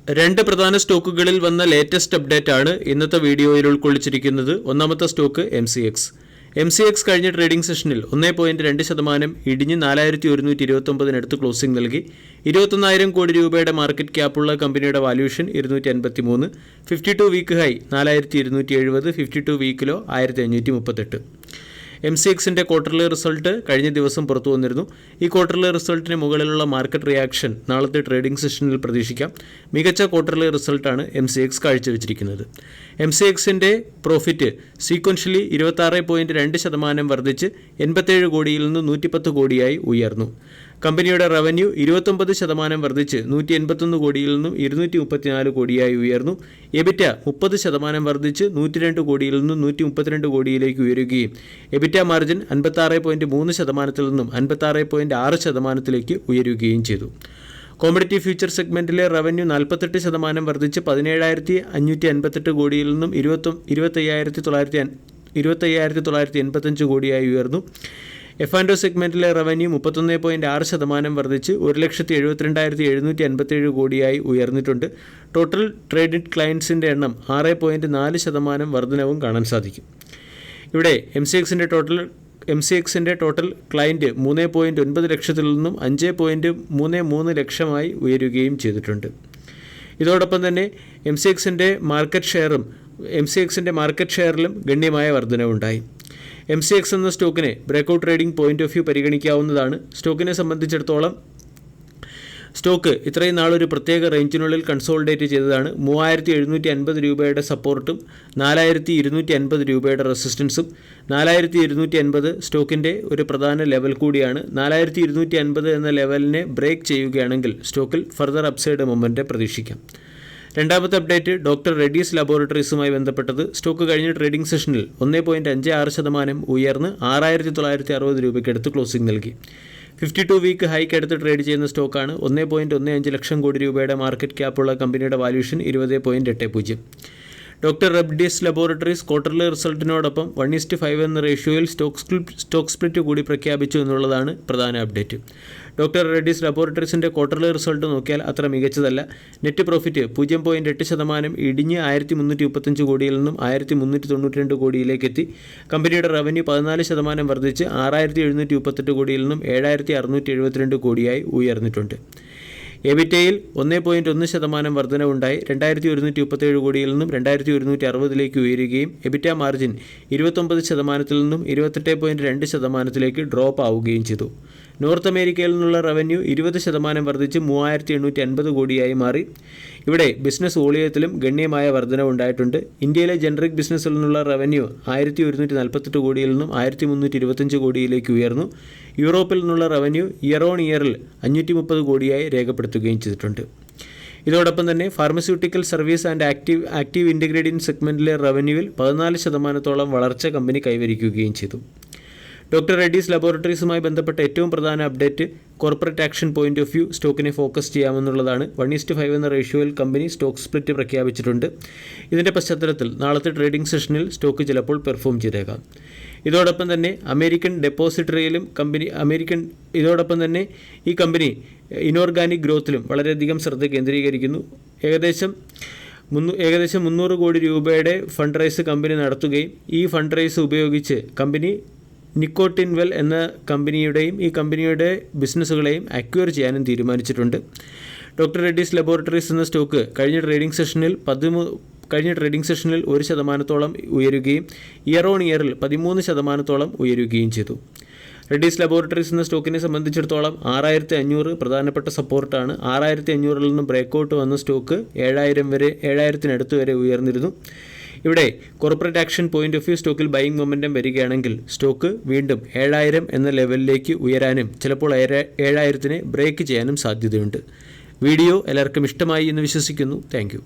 രണ്ട് പ്രധാന സ്റ്റോക്കുകളിൽ വന്ന ലേറ്റസ്റ്റ് അപ്ഡേറ്റ് ആണ് ഇന്നത്തെ വീഡിയോയിൽ ഉൾക്കൊള്ളിച്ചിരിക്കുന്നത്. ഒന്നാമത്തെ സ്റ്റോക്ക് MCX കഴിഞ്ഞ ട്രേഡിംഗ് സെഷനിൽ 1.2% ഇടിഞ്ഞ് 4129 ക്ലോസിംഗ് നൽകി. 21,000 കോടി രൂപയുടെ മാർക്കറ്റ് ക്യാപ്പുള്ള കമ്പനിയുടെ valuation 253. 52 week high 4270, 52 week low 1538. MCXന്റെ ക്വാർട്ടർലി റിസൾട്ട് കഴിഞ്ഞ ദിവസം പുറത്തു വന്നിരുന്നു. ഈ ക്വാർട്ടർലി റിസൾട്ടിന് മുകളിലുള്ള മാർക്കറ്റ് റിയാക്ഷൻ നാളത്തെ ട്രേഡിംഗ് സെഷനിൽ പ്രതീക്ഷിക്കാം. മികച്ച ക്വാർട്ടർലി റിസൾട്ടാണ് MCX കാഴ്ചവെച്ചിരിക്കുന്നത്. MCXന്റെ പ്രോഫിറ്റ് സീക്വൻഷ്യലി 26.2% വർദ്ധിച്ച് 87 കോടിയിൽ നിന്ന് 110 കോടിയായി ഉയർന്നു. കമ്പനിയുടെ റവന്യൂ 29% വർദ്ധിച്ച് 181 കോടിയിൽ നിന്നും 234 കോടിയായി ഉയർന്നു. എബിറ്റ 30% വർദ്ധിച്ച് 102 കോടിയിൽ നിന്നും 132 കോടിയിലേക്ക് ഉയരുകയും എബിറ്റ മാർജിൻ 56.3% നിന്നും 56.6% ഉയരുകയും ചെയ്തു. കോമഡിറ്റി ഫ്യൂച്ചർ സെഗ്മെന്റിലെ റവന്യൂ 48% വർദ്ധിച്ച് 17,558 കോടിയിൽ നിന്നും 25,985 കോടിയായി ഉയർന്നു. F&O സെഗ്മെന്റിലെ റവന്യൂ 31.6% വർദ്ധിച്ച് 1,72,757 കോടിയായി ഉയർന്നിട്ടുണ്ട്. ടോട്ടൽ ട്രേഡഡ് ക്ലയൻസിൻ്റെ എണ്ണം 6.4% വർധനവും കാണാൻ സാധിക്കും. ഇവിടെ MCXന്റെ ടോട്ടൽ ക്ലയൻറ്റ് 3.9 ലക്ഷത്തിൽ നിന്നും 5.33 ലക്ഷമായി ഉയരുകയും ചെയ്തിട്ടുണ്ട്. ഇതോടൊപ്പം തന്നെ MCXന്റെ മാർക്കറ്റ് ഷെയറിലും ഗണ്യമായ വർധനവുണ്ടായി. MCX എന്ന സ്റ്റോക്കിനെ breakout trading point of view പരിഗണിക്കാവുന്നതാണ്. സ്റ്റോക്കിനെ സംബന്ധിച്ചിടത്തോളം സ്റ്റോക്ക് ഇത്രയും നാളൊരു പ്രത്യേക റേഞ്ചിനുള്ളിൽ കൺസോളിഡേറ്റ് ചെയ്തതാണ്. 3,750 രൂപയുടെ സപ്പോർട്ടും 4,250 രൂപയുടെ റെസിസ്റ്റൻസും. 4,250 സ്റ്റോക്കിൻ്റെ ഒരു പ്രധാന ലെവൽ കൂടിയാണ്. 4,250 എന്ന ലെവലിനെ ബ്രേക്ക് ചെയ്യുകയാണെങ്കിൽ സ്റ്റോക്കിൽ ഫർദർ അപ്സൈഡ് മൊമെൻ്റ് പ്രതീക്ഷിക്കാം. രണ്ടാമത്തെ അപ്ഡേറ്റ് ഡോക്ടർ റെഡ്ഡീസ് ലബോറട്ടറീസുമായി ബന്ധപ്പെട്ടത്. സ്റ്റോക്ക് കഴിഞ്ഞ ട്രേഡിംഗ് സെഷനിൽ 1.56% ഉയർന്ന് 6,960 രൂപയ്ക്കടുത്ത് ക്ലോസിംഗ് നൽകി. 52 വീക്ക് ഹൈക്കടുത്ത് ട്രേഡ് ചെയ്യുന്ന സ്റ്റോക്കാണ്. 1.15 ലക്ഷം കോടി രൂപയുടെ മാർക്കറ്റ് ക്യാപ്പുള്ള കമ്പനിയുടെ valuation 20.80. Doctor Reddy's Laboratories quarterly റിസൾട്ടിനോടൊപ്പം 1:5 എന്ന റേഷ്യോയിൽ സ്റ്റോക്ക് സ്പ്ലിറ്റ് കൂടി പ്രഖ്യാപിച്ചു എന്നുള്ളതാണ് പ്രധാന അപ്ഡേറ്റ്. ഡോക്ടർ റെഡ്ഡീസ് ലബോറട്ടറീസിൻ്റെ ക്വാർട്ടർലി റിസൾട്ട് നോക്കിയാൽ അത്ര മികച്ചതല്ല. നെറ്റ് പ്രോഫിറ്റ് 0.8% ഇടിഞ്ഞ് 1,335 കോടിയിൽ നിന്നും 1,392 കോടിയിലേക്ക് എത്തി. കമ്പനിയുടെ റവന്യൂ 14% വർദ്ധിച്ച് 6,738 കോടിയിൽ നിന്നും 7,672 കോടിയായി ഉയർന്നിട്ടുണ്ട്. എബിറ്റയിൽ 1.1% വർധനവുണ്ടായി 2,137 കോടിയിൽ നിന്നും 2,160 ഉയരുകയും എബിറ്റ മാർജിൻ 29% നിന്നും 28.2% ഡ്രോപ്പ് ആവുകയും ചെയ്തു. നോർത്ത് അമേരിക്കയിൽ നിന്നുള്ള റവന്യൂ 20% വർദ്ധിച്ച് 3,850 കോടിയായി മാറി. ഇവിടെ ബിസിനസ് വോളിയത്തിലും ഗണ്യമായ വർധനവുണ്ടായിട്ടുണ്ട്. ഇന്ത്യയിലെ ജനറിക് ബിസിനസ്സിൽ നിന്നുള്ള റവന്യൂ 1,148 കോടിയിൽ നിന്നും 1,325 കോടിയിലേക്ക് ഉയർന്നു. യൂറോപ്പിൽ നിന്നുള്ള റവന്യൂ ഇയർ ഓൺ ഇയറിൽ 530 കോടിയായി രേഖപ്പെടുത്തുകയും ചെയ്തിട്ടുണ്ട്. ഇതോടൊപ്പം തന്നെ ഫാർമസ്യൂട്ടിക്കൽ സർവീസ് ആൻഡ് ആക്റ്റീവ് ഇൻറ്റഗ്രേഡിയൻറ്റ് സെഗ്മെൻറ്റിലെ റവന്യൂവിൽ 14% വളർച്ച കമ്പനി കൈവരിക്കുകയും ചെയ്തു. ഡോക്ടർ റെഡ്ഡീസ് ലബോറട്ടറീസുമായി ബന്ധപ്പെട്ട ഏറ്റവും പ്രധാന update corporate action point of view സ്റ്റോക്കിനെ ഫോക്കസ് ചെയ്യാമെന്നുള്ളതാണ്. 1:5 എന്ന റേഷ്യോയിൽ കമ്പനി സ്റ്റോക്ക് സ്പ്ലിറ്റ് പ്രഖ്യാപിച്ചിട്ടുണ്ട്. ഇതിൻ്റെ പശ്ചാത്തലത്തിൽ നാളത്തെ ട്രേഡിംഗ് സെഷനിൽ സ്റ്റോക്ക് ചിലപ്പോൾ പെർഫോം ചെയ്തേക്കാം. ഇതോടൊപ്പം തന്നെ അമേരിക്കൻ ഡെപ്പോസിറ്ററിയിലും ഇതോടൊപ്പം തന്നെ ഈ കമ്പനി ഇനോർഗാനിക് ഗ്രോത്തിലും വളരെയധികം ശ്രദ്ധ കേന്ദ്രീകരിക്കുന്നു. ഏകദേശം 300 കോടി രൂപയുടെ ഫണ്ട് റൈസ് കമ്പനി നടത്തുകയും ഈ ഫണ്ട് റൈസ് ഉപയോഗിച്ച് കമ്പനി നിക്കോട്ടിൻവെൽ എന്ന കമ്പനിയുടെയും ഈ കമ്പനിയുടെ ബിസിനസ്സുകളെയും അക്വയർ ചെയ്യാനും തീരുമാനിച്ചിട്ടുണ്ട്. ഡോക്ടർ റെഡ്ഡീസ് ലബോറട്ടറീസ് എന്ന സ്റ്റോക്ക് കഴിഞ്ഞ ട്രേഡിംഗ് സെഷനിൽ 1% ഉയരുകയും ഇയർ ഓൺ ഇയറിൽ 13% ഉയരുകയും ചെയ്തു. റെഡ്ഡീസ് ലബോറട്ടറീസ് എന്ന സ്റ്റോക്കിനെ സംബന്ധിച്ചിടത്തോളം 6,500 പ്രധാനപ്പെട്ട സപ്പോർട്ടാണ്. 6,500 നിന്നും ബ്രേക്കൗട്ട് വന്ന സ്റ്റോക്ക് 7,000 വരെ ഉയർന്നിരുന്നു. ഇവിടെ corporate action point of view സ്റ്റോക്കിൽ ബൈയിങ് മൊമെൻറ്റം വരികയാണെങ്കിൽ സ്റ്റോക്ക് വീണ്ടും 7,000 എന്ന ലെവലിലേക്ക് ഉയരാനും ചിലപ്പോൾ 7,000 ബ്രേക്ക് ചെയ്യാനും സാധ്യതയുണ്ട്. വീഡിയോ എല്ലാവർക്കും ഇഷ്ടമായി എന്ന് വിശ്വസിക്കുന്നു. Thank you.